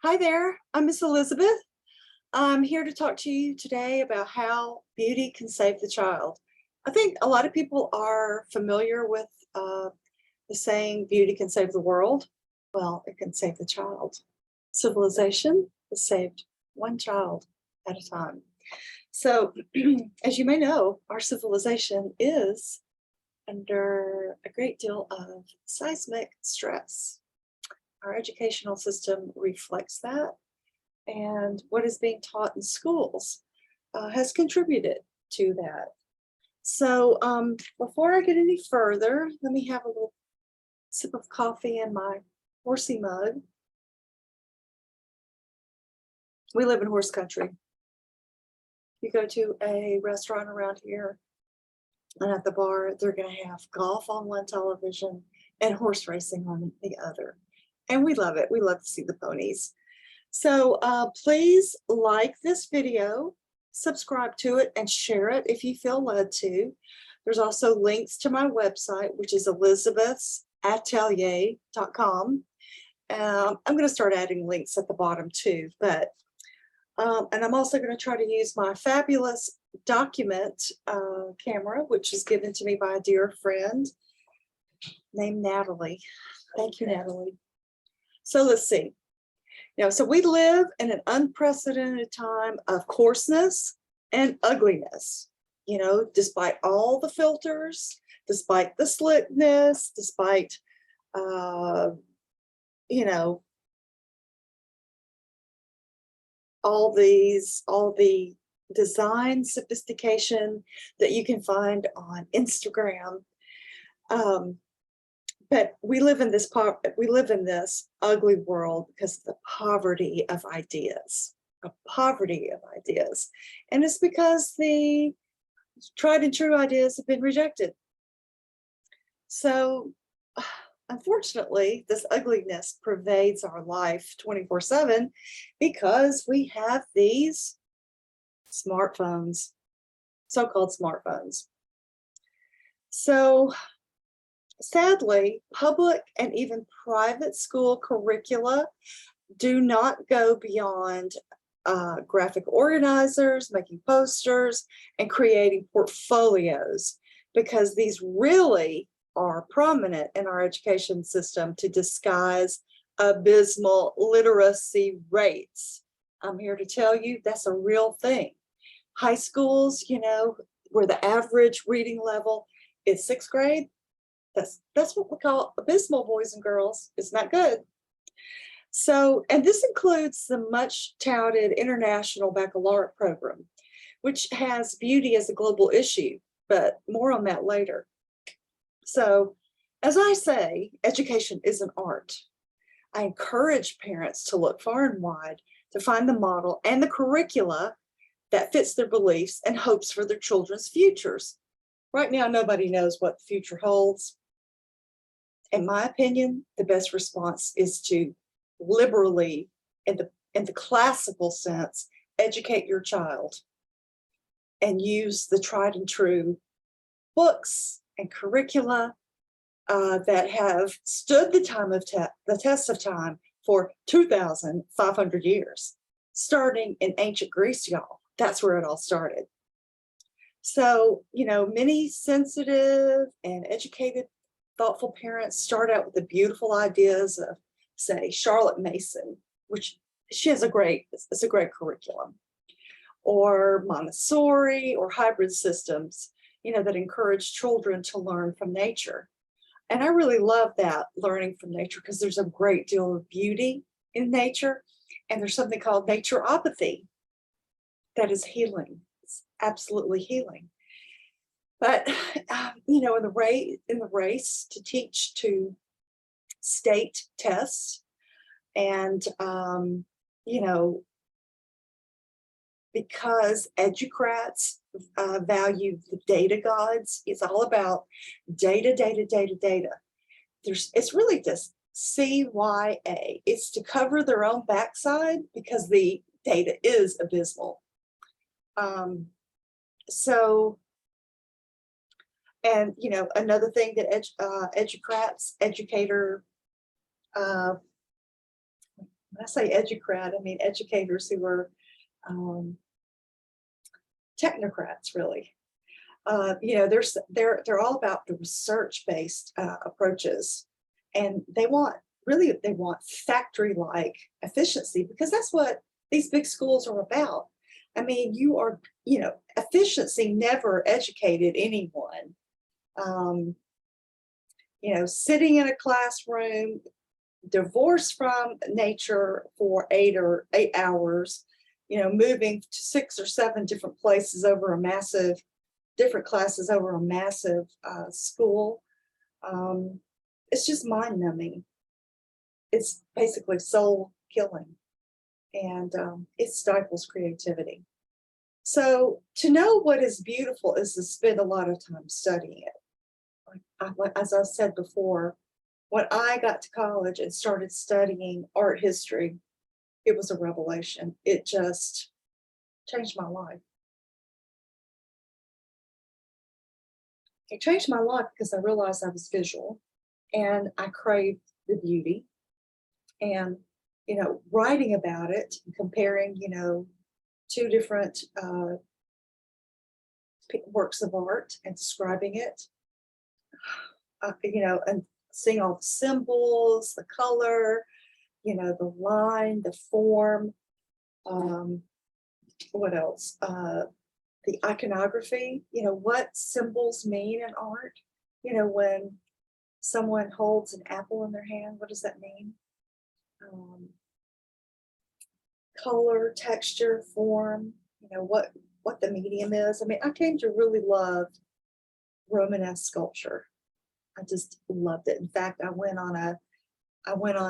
Hi there, I'm Miss Elizabeth. I'm here to talk to you today about how beauty can save the child. I think a lot of people are familiar with the saying, beauty can save the world. Well, it can save the child. Civilization is saved one child at a time. So, as you may know, our civilization is under a great deal of seismic stress. Our educational system reflects that, and what is being taught in schools has contributed to that. So before I get any further, let me have a little sip of coffee in my horsey mug. We live in horse country. You go to a restaurant around here, and at the bar, they're going to have golf on one television and horse racing on the other. And we love it. We love to see the ponies. So please like this video, subscribe to it, and share it if you feel led to. There's also links to my website, which is elizabethsatelier.com. I'm going to start adding links at the bottom too, and I'm also going to try to use my fabulous document camera, which is given to me by a dear friend named Natalie. Thank you, Natalie. So let's see. So we live in an unprecedented time of coarseness and ugliness, despite all the filters, despite the slickness, despite, all the design sophistication that you can find on Instagram. But we live in this ugly world because of the poverty of ideas, and it's because the tried and true ideas have been rejected. So, unfortunately, this ugliness pervades our life 24/7 because we have these smartphones, so-called smartphones. So, sadly, public and even private school curricula do not go beyond graphic organizers, making posters, and creating portfolios, because these really are prominent in our education system to disguise abysmal literacy rates. I'm here to tell you that's a real thing. High schools, where the average reading level is 6th grade, that's what we call abysmal, boys and girls. It's not good. So, and this includes the much touted International Baccalaureate program, which has beauty as a global issue, but more on that later. So, as I say, education is an art. I encourage parents to look far and wide to find the model and the curricula that fits their beliefs and hopes for their children's futures. Right now, nobody knows what the future holds. In my opinion, the best response is to liberally, in the classical sense, educate your child and use the tried and true books and curricula that have stood the test of time for 2,500 years, starting in ancient Greece, y'all. That's where it all started. So, many sensitive and educated, thoughtful parents start out with the beautiful ideas of, say, Charlotte Mason, which it's a great curriculum, or Montessori, or hybrid systems, that encourage children to learn from nature. And I really love that, learning from nature, because there's a great deal of beauty in nature, and there's something called naturopathy that is healing. It's absolutely healing. But in the race to teach to state tests, and because educrats value the data gods, it's all about data. It's really just CYA. It's to cover their own backside because the data is abysmal. And another thing that educator when I say educrat, I mean educators who were technocrats, really. You know, they're all about the research-based approaches, and they want factory-like efficiency, because that's what these big schools are about. I mean, you know, efficiency never educated anyone. You know, sitting in a classroom, divorced from nature for 8 hours, you know, moving to 6 or 7 different places over a massive, different classes over a massive school. It's just mind numbing. It's basically soul killing, and it stifles creativity. So to know what is beautiful is to spend a lot of time studying it. As I said before, when I got to college and started studying art history, it was a revelation. It just changed my life. It changed my life because I realized I was visual and I craved the beauty. And, you know, writing about it, comparing, you know, 2 different works of art and describing it, you know, and seeing all the symbols, the color, you know, the line, the form, what else? The iconography, you know, what symbols mean in art. You know, when someone holds an apple in their hand, what does that mean? Color, texture, form, you know, what the medium is. I mean, I came to really love Romanesque sculpture. I just loved it. In fact, I went on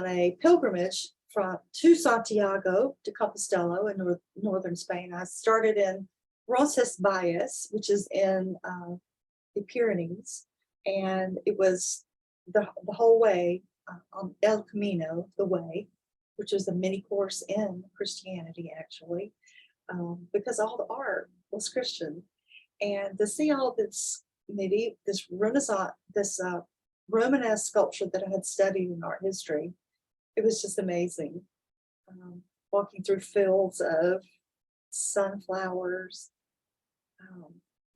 a pilgrimage to Santiago de Compostela in northern Spain. I started in Roncesvalles, which is in the Pyrenees, and it was the whole way on El Camino, the way, which is a mini course in Christianity, actually, because all the art was Christian. And to see all this Renaissance, this Romanesque sculpture that I had studied in art history, it was just amazing. Walking through fields of sunflowers,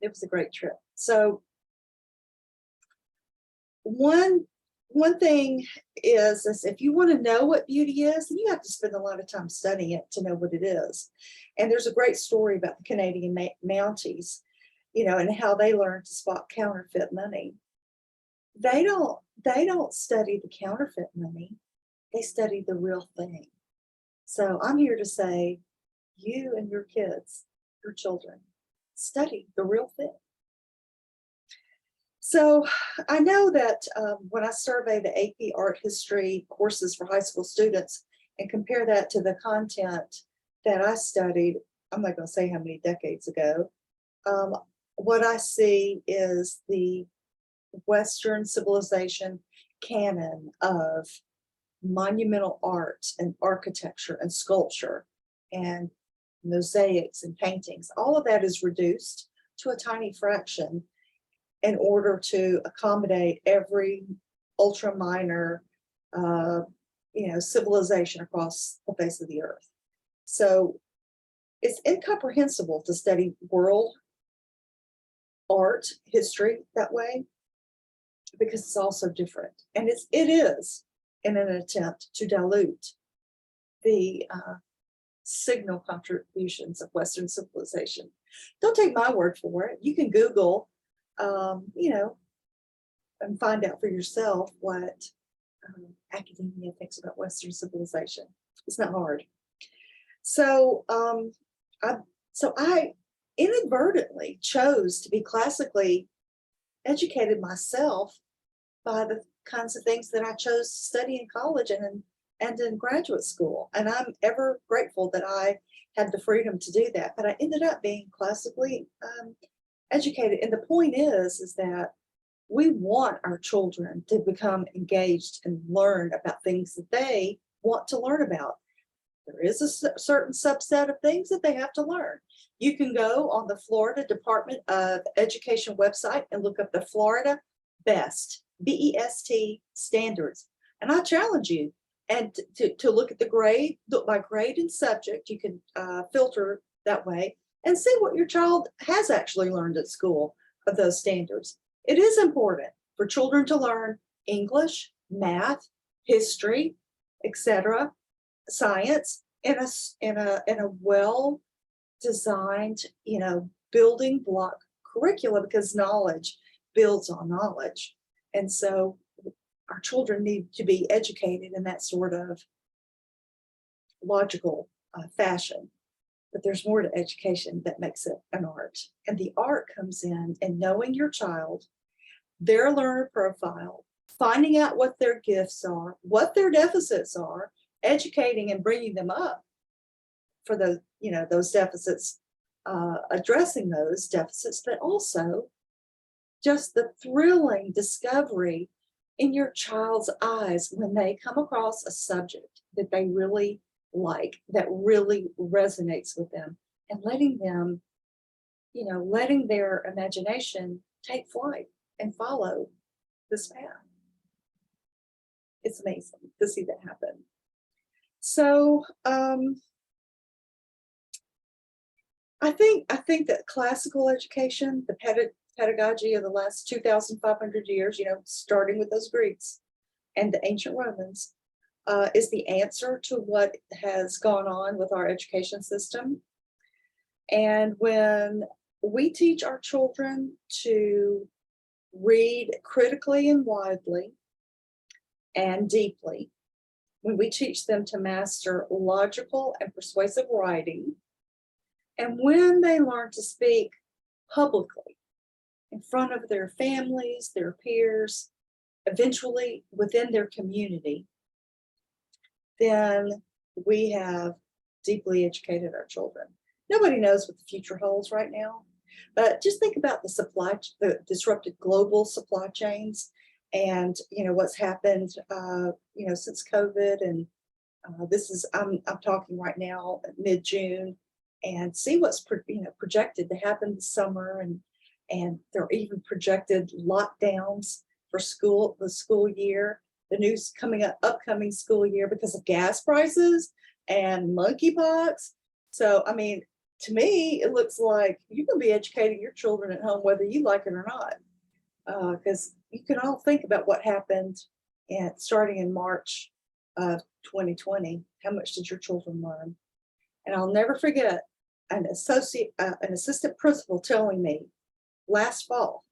it was a great trip. So one thing is if you want to know what beauty is, then you have to spend a lot of time studying it to know what it is. And there's a great story about the Canadian Mounties, you know, and how they learned to spot counterfeit money. They don't study the counterfeit money, they study the real thing. So I'm here to say, you and your kids, your children, study the real thing. So I know that when I survey the AP art history courses for high school students and compare that to the content that I studied, I'm not going to say how many decades ago, what I see is the Western civilization canon of monumental art and architecture and sculpture and mosaics and paintings. All of that is reduced to a tiny fraction in order to accommodate every ultra minor, you know, civilization across the face of the earth. So it's incomprehensible to study world art history that way, because it's all so different. And it is in an attempt to dilute the signal contributions of Western civilization. Don't take my word for it. You can Google, you know, and find out for yourself what academia thinks about Western civilization. It's not hard. So, I inadvertently chose to be classically educated myself by the kinds of things that I chose to study in college and in graduate school. And I'm ever grateful that I had the freedom to do that. But I ended up being classically educated. And the point is that we want our children to become engaged and learn about things that they want to learn about. There is a certain subset of things that they have to learn. You can go on the Florida Department of Education website and look up the Florida BEST, BEST standards. And I challenge you, and to look at the grade, look by grade and subject. You can filter that way and see what your child has actually learned at school of those standards. It is important for children to learn English, math, history, etc., science in a well designed, building block curricula, because knowledge builds on knowledge. And so our children need to be educated in that sort of logical fashion. But there's more to education that makes it an art. And the art comes in knowing your child, their learner profile, finding out what their gifts are, what their deficits are, educating and bringing them up for those deficits, addressing those deficits, but also just the thrilling discovery in your child's eyes when they come across a subject that they really like, that really resonates with them, and letting them, letting their imagination take flight and follow this path. It's amazing to see that happen. So I think that classical education, the pedagogy of the last 2,500 years, starting with those Greeks and the ancient Romans, is the answer to what has gone on with our education system. And when we teach our children to read critically and widely and deeply, when we teach them to master logical and persuasive writing, and when they learn to speak publicly in front of their families, their peers, eventually within their community, then we have deeply educated our children. Nobody knows what the future holds right now, but just think about the disrupted global supply chains, and what's happened since COVID. And I'm talking right now mid-June, and see what's projected to happen this summer, and there are even projected lockdowns for the school year, the new upcoming school year, because of gas prices and monkeypox. So I mean, to me, it looks like you can be educating your children at home whether you like it or not, because you can all think about what happened starting in March of 2020. How much did your children learn? And I'll never forget an assistant principal telling me last fall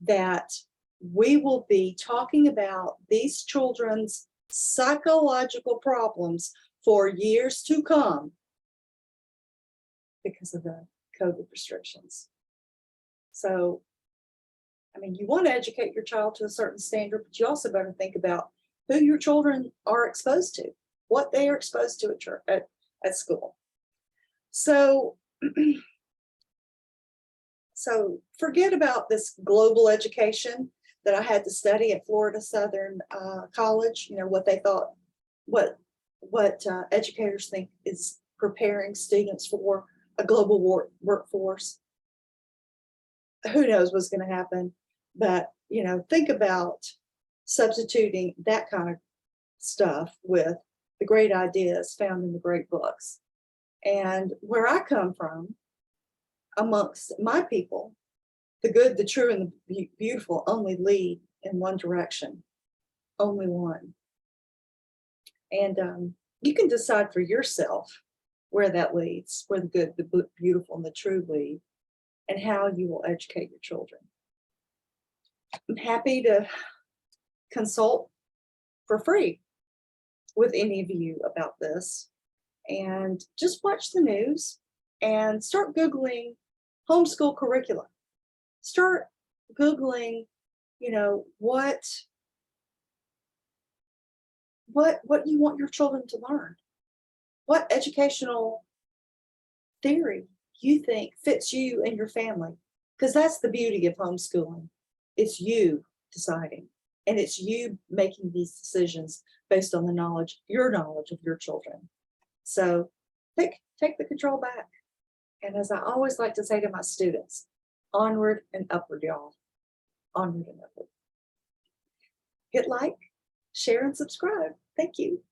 that we will be talking about these children's psychological problems for years to come because of the COVID restrictions. So, I mean, you want to educate your child to a certain standard, but you also better think about who your children are exposed to, what they are exposed to at school. So, so forget about this global education that I had to study at Florida Southern College. What they thought, what educators think is preparing students for a global workforce. Who knows what's going to happen? But think about substituting that kind of stuff with the great ideas found in the great books. And where I come from, amongst my people, the good, the true, and the beautiful only lead in one direction, only one. And you can decide for yourself where that leads, where the good, the beautiful, and the true lead, and how you will educate your children. I'm happy to consult for free with any of you about this. And just watch the news and start Googling homeschool curriculum. Start Googling, what you want your children to learn. What educational theory you think fits you and your family. Because that's the beauty of homeschooling. It's you deciding, and it's you making these decisions based on your knowledge of your children. So take the control back. And as I always like to say to my students, onward and upward, y'all. Onward and upward. Hit like, share, and subscribe. Thank you.